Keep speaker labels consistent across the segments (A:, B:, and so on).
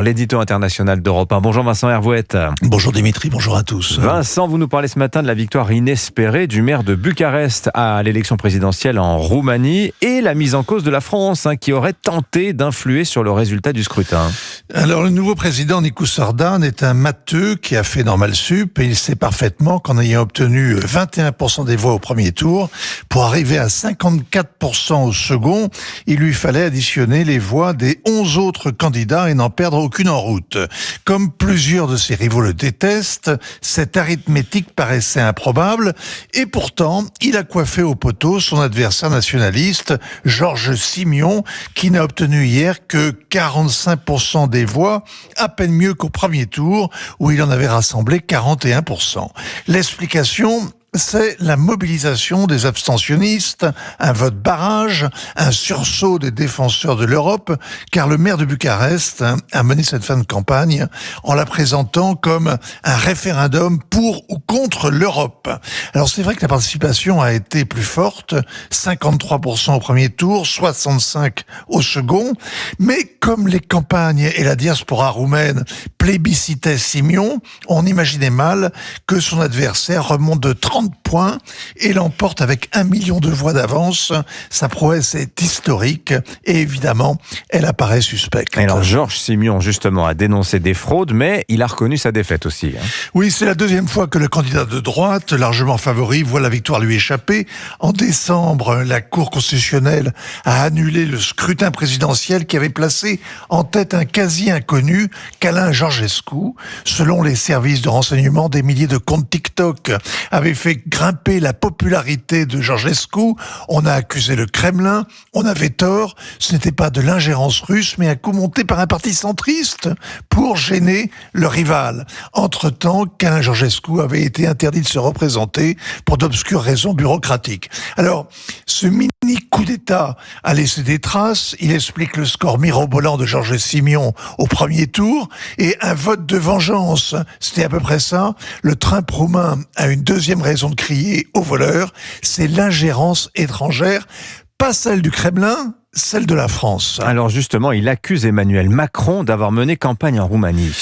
A: L'édito international d'Europe 1. Bonjour Vincent Hervouette.
B: Bonjour Dimitri, bonjour à tous.
A: Vincent, vous nous parlez ce matin de la victoire inespérée du maire de Bucarest à l'élection présidentielle en Roumanie et la mise en cause de la France qui aurait tenté d'influer sur le résultat du scrutin.
B: Alors le nouveau président Nicu Sărdan est un matheux qui a fait Normal Sup et il sait parfaitement qu'en ayant obtenu 21% des voix au premier tour, pour arriver à 54% au second, il lui fallait additionner les voix des 11 autres candidats et n'en perdre aucune en route. Comme plusieurs de ses rivaux le détestent, cette arithmétique paraissait improbable et pourtant, il a coiffé au poteau son adversaire nationaliste, Georges Simion, qui n'a obtenu hier que 45% des voix, à peine mieux qu'au premier tour où il en avait rassemblé 41%. L'explication, c'est la mobilisation des abstentionnistes, un vote barrage, un sursaut des défenseurs de l'Europe, car le maire de Bucarest a mené cette fin de campagne en la présentant comme un référendum pour ou contre l'Europe. Alors c'est vrai que la participation a été plus forte, 53% au premier tour, 65% au second, mais comme les campagnes et la diaspora roumaine plébiscitaient Simion, on imaginait mal que son adversaire remonte de 30 points et l'emporte avec 1 million de voix d'avance. Sa prouesse est historique et évidemment, elle apparaît suspecte.
A: Alors Georges Simion justement a dénoncé des fraudes, mais il a reconnu sa défaite aussi.
B: Oui, c'est la deuxième fois que le candidat de droite, largement favori, voit la victoire lui échapper. En décembre, la Cour constitutionnelle a annulé le scrutin présidentiel qui avait placé en tête un quasi-inconnu qu'Alain Georgescu. Selon les services de renseignement, des milliers de comptes TikTok avaient fait grimper la popularité de Georgescu. On a accusé le Kremlin, on avait tort, ce n'était pas de l'ingérence russe, mais un coup monté par un parti centriste pour gêner le rival. Entre-temps, qu'Alain Georgescu avait été interdit de se représenter pour d'obscures raisons bureaucratiques. Alors, ce mini coup d'État a laissé des traces. Il explique le score mirobolant de Georges Simion au premier tour et un vote de vengeance. C'était à peu près ça. Le Trump roumain a une deuxième raison de crier au voleur, c'est l'ingérence étrangère, pas celle du Kremlin, celle de la France.
A: Alors justement, il accuse Emmanuel Macron d'avoir mené campagne en Roumanie.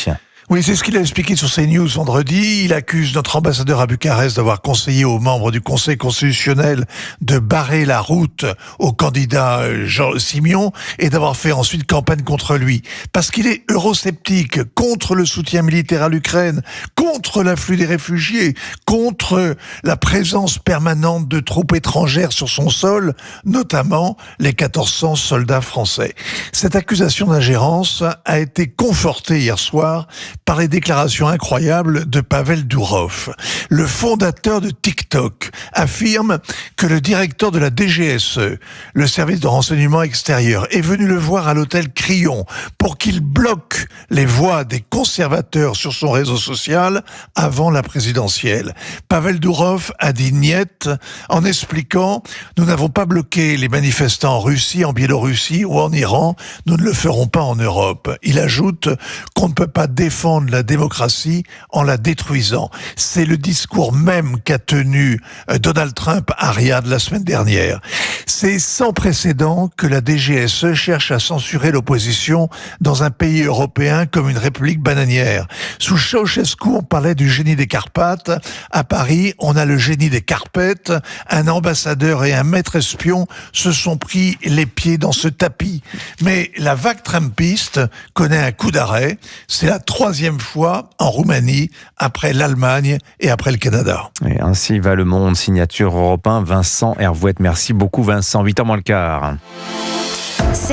B: Oui, c'est ce qu'il a expliqué sur CNews vendredi. Il accuse notre ambassadeur à Bucarest d'avoir conseillé aux membres du Conseil constitutionnel de barrer la route au candidat Georges Simion et d'avoir fait ensuite campagne contre lui. Parce qu'il est eurosceptique, contre le soutien militaire à l'Ukraine, contre l'afflux des réfugiés, contre la présence permanente de troupes étrangères sur son sol, notamment les 1400 soldats français. Cette accusation d'ingérence a été confortée hier soir par les déclarations incroyables de Pavel Durov. Le fondateur de TikTok affirme que le directeur de la DGSE, le service de renseignement extérieur, est venu le voir à l'hôtel Crillon pour qu'il bloque les voix des conservateurs sur son réseau social avant la présidentielle. Pavel Durov a dit niet en expliquant « Nous n'avons pas bloqué les manifestants en Russie, en Biélorussie ou en Iran, nous ne le ferons pas en Europe ». Il ajoute qu'on ne peut pas défendre la démocratie en la détruisant. C'est le discours même qu'a tenu Donald Trump à Riyad la semaine dernière. C'est sans précédent que la DGSE cherche à censurer l'opposition dans un pays européen comme une république bananière. Sous Ceausescu, on parlait du génie des Carpates. À Paris, on a le génie des Carpettes. Un ambassadeur et un maître espion se sont pris les pieds dans ce tapis. Mais la vague trumpiste connaît un coup d'arrêt. C'est la troisième fois en Roumanie, après l'Allemagne et après le Canada.
A: Et ainsi va le monde, signature Europe 1, Vincent Hervouette. Merci beaucoup Vincent, 8h moins le quart.